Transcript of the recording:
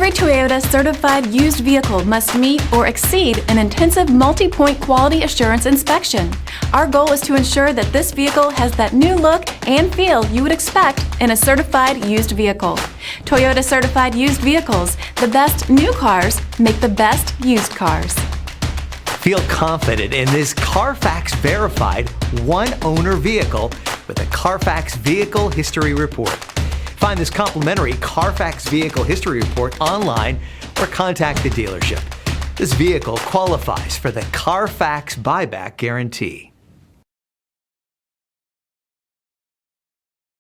Every Toyota certified used vehicle must meet or exceed an intensive multi-point quality assurance inspection. Our goal is to ensure that this vehicle has that new look and feel you would expect in a certified used vehicle. Toyota certified used vehicles, the best new cars make the best used cars. Feel confident in this Carfax verified one-owner vehicle with a Carfax Vehicle History Report. Find this complimentary Carfax Vehicle History Report online or contact the dealership. This vehicle qualifies for the Carfax Buyback Guarantee.